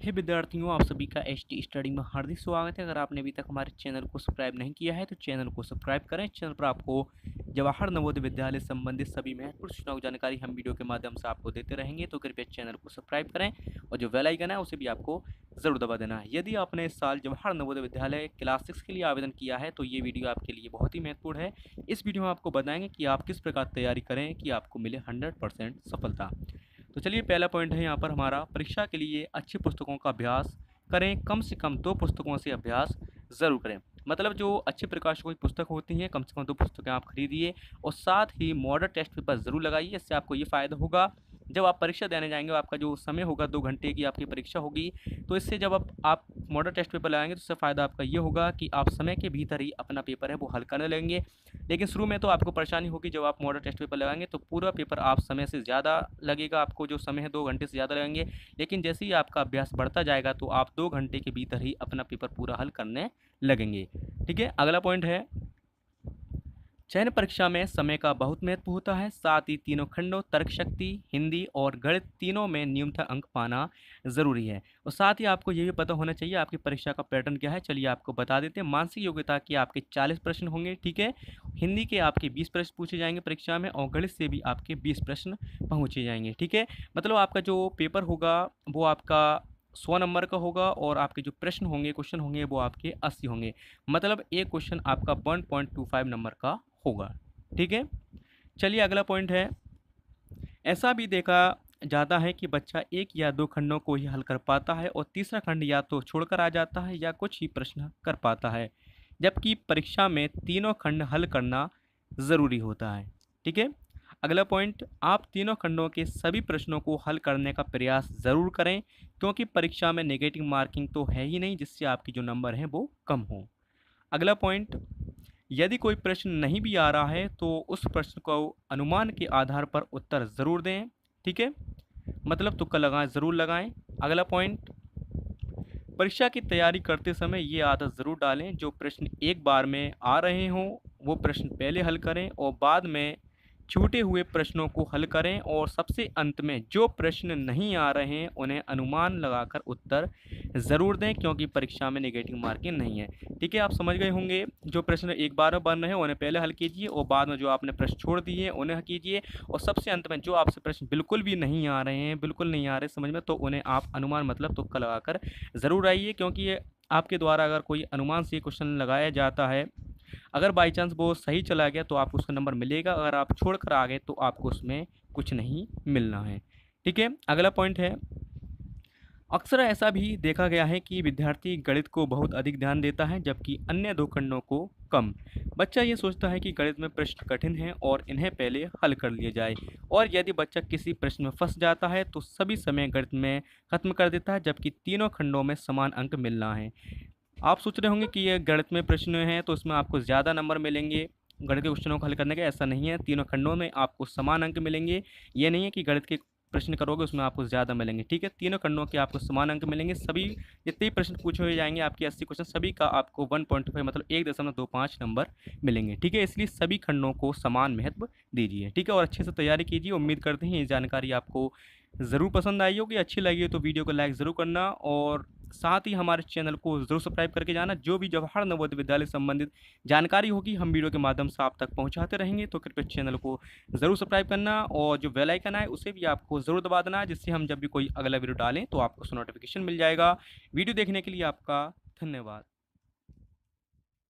हे विद्यार्थियों, आप सभी का एचटी स्टडी में हार्दिक स्वागत है। अगर आपने अभी तक हमारे चैनल को सब्सक्राइब नहीं किया है तो चैनल को सब्सक्राइब करें। चैनल पर आपको जवाहर नवोदय विद्यालय संबंधित सभी महत्वपूर्ण सूचनाओं की जानकारी हम वीडियो के माध्यम से आपको देते रहेंगे, तो कृपया चैनल को सब्सक्राइब करें और जो बेल आइकन है उसे भी आपको ज़रूर दबा देना है। यदि आपने इस साल जवाहर नवोदय विद्यालय क्लास 6 के लिए आवेदन किया है तो ये वीडियो आपके लिए बहुत ही महत्वपूर्ण है। इस वीडियो में आपको बताएंगे कि आप किस प्रकार तैयारी करें कि आपको मिले 100% सफलता। तो चलिए, पहला पॉइंट है यहाँ पर हमारा, परीक्षा के लिए अच्छी पुस्तकों का अभ्यास करें। कम से कम 2 पुस्तकों से अभ्यास ज़रूर करें। मतलब जो अच्छे प्रकाशकों की पुस्तक होती हैं, कम से कम 2 पुस्तकें आप खरीदिए और साथ ही मॉडल टेस्ट पेपर ज़रूर लगाइए। इससे आपको ये फ़ायदा होगा, जब आप परीक्षा देने जाएंगे आपका जो समय होगा 2 घंटे की आपकी परीक्षा होगी, तो इससे जब आप मॉडल टेस्ट पेपर लगाएंगे तो इससे फ़ायदा आपका ये होगा कि आप समय के भीतर ही अपना पेपर है वो हल करने लगेंगे। लेकिन शुरू में तो आपको परेशानी होगी, जब आप मॉडल टेस्ट पेपर लगाएंगे तो पूरा पेपर आप समय से ज़्यादा लगेगा, आपको जो समय है 2 घंटे से ज़्यादा लगेंगे। लेकिन जैसे ही आपका अभ्यास बढ़ता जाएगा तो आप 2 घंटे के भीतर ही अपना पेपर पूरा हल करने लगेंगे। ठीक है, अगला पॉइंट है, चयन परीक्षा में समय का बहुत महत्व होता है। साथ ही तीनों खंडों तर्क शक्ति, हिंदी और गणित तीनों में न्यूनतम अंक पाना ज़रूरी है। और साथ ही आपको ये भी पता होना चाहिए आपकी परीक्षा का पैटर्न क्या है। चलिए आपको बता देते हैं। मानसिक योग्यता के आपके 40 प्रश्न होंगे, ठीक है। हिंदी के आपके 20 प्रश्न पूछे जाएंगे परीक्षा में और गणित से भी आपके 20 प्रश्न पहुँचे जाएंगे, ठीक है। मतलब आपका जो पेपर होगा वो आपका 100 नंबर का होगा और आपके जो प्रश्न होंगे, क्वेश्चन होंगे, वो आपके 80 होंगे। मतलब एक क्वेश्चन आपका 1.25 नंबर का होगा, ठीक है। चलिए अगला पॉइंट है, ऐसा भी देखा जाता है कि बच्चा 1 या 2 खंडों को ही हल कर पाता है और तीसरा खंड या तो छोड़कर आ जाता है या कुछ ही प्रश्न कर पाता है, जबकि परीक्षा में तीनों खंड हल करना ज़रूरी होता है, ठीक है। अगला पॉइंट, आप तीनों खंडों के सभी प्रश्नों को हल करने का प्रयास ज़रूर करें, क्योंकि परीक्षा में नेगेटिव मार्किंग तो है ही नहीं जिससे आपकी जो नंबर हैं वो कम हो। अगला पॉइंट, यदि कोई प्रश्न नहीं भी आ रहा है तो उस प्रश्न को अनुमान के आधार पर उत्तर ज़रूर दें, ठीक है। मतलब तुक्का लगाएं, ज़रूर लगाएं। अगला पॉइंट, परीक्षा की तैयारी करते समय ये आदत ज़रूर डालें, जो प्रश्न एक बार में आ रहे हों वो प्रश्न पहले हल करें और बाद में छूटे हुए प्रश्नों को हल करें, और सबसे अंत में जो प्रश्न नहीं आ रहे हैं उन्हें अनुमान लगाकर उत्तर ज़रूर दें, क्योंकि परीक्षा में नेगेटिव मार्किंग नहीं है, ठीक है। आप समझ गए होंगे, जो प्रश्न एक बार में बन रहे हैं उन्हें पहले हल कीजिए और बाद में जो आपने प्रश्न छोड़ दिए हैं उन्हें कीजिए, और सबसे अंत में जो आपसे प्रश्न बिल्कुल भी नहीं आ रहे हैं, बिल्कुल नहीं आ रहे समझ में, तो उन्हें आप अनुमान मतलब तुक्का लगाकर ज़रूर आइए। क्योंकि ये आपके द्वारा अगर कोई अनुमान से क्वेश्चन लगाया जाता है, अगर बाई चांस वो सही चला गया तो आपको उसका नंबर मिलेगा, अगर आप छोड़कर आ गए तो आपको उसमें कुछ नहीं मिलना है, ठीक है। अगला पॉइंट है, अक्सर ऐसा भी देखा गया है कि विद्यार्थी गणित को बहुत अधिक ध्यान देता है जबकि अन्य 2 खंडों को कम। बच्चा ये सोचता है कि गणित में प्रश्न कठिन हैं और इन्हें पहले हल कर लिया जाए, और यदि बच्चा किसी प्रश्न में फंस जाता है तो सभी समय गणित में खत्म कर देता है, जबकि तीनों खंडों में समान अंक मिलना है। आप सोच रहे होंगे कि ये गणित में प्रश्न हैं तो इसमें आपको ज़्यादा नंबर मिलेंगे गणित के क्वेश्चनों को हल करने के। ऐसा नहीं है, तीनों खंडों में आपको समान अंक मिलेंगे। ये नहीं है कि गणित के प्रश्न करोगे उसमें आपको ज़्यादा मिलेंगे, ठीक है। तीनों खंडों के आपको समान अंक मिलेंगे। सभी जितने भी प्रश्न पूछे हुए जाएंगे आपके 80 क्वेश्चन, सभी का आपको 1.5 मतलब 1.25 नंबर मिलेंगे, ठीक है। इसलिए सभी खंडों को समान महत्व दीजिए, ठीक है, और अच्छे से तैयारी कीजिए। उम्मीद करते हैं ये जानकारी आपको ज़रूर पसंद आई होगी। अच्छी लगी हो तो वीडियो को लाइक ज़रूर करना और साथ ही हमारे चैनल को ज़रूर सब्सक्राइब करके जाना। जो भी जवाहर नवोदय विद्यालय संबंधित जानकारी होगी हम वीडियो के माध्यम से आप तक पहुंचाते रहेंगे, तो कृपया चैनल को ज़रूर सब्सक्राइब करना और जो बेल आइकन है उसे भी आपको ज़रूर दबा देना, जिससे हम जब भी कोई अगला वीडियो डालें तो आपको उसका नोटिफिकेशन मिल जाएगा। वीडियो देखने के लिए आपका धन्यवाद।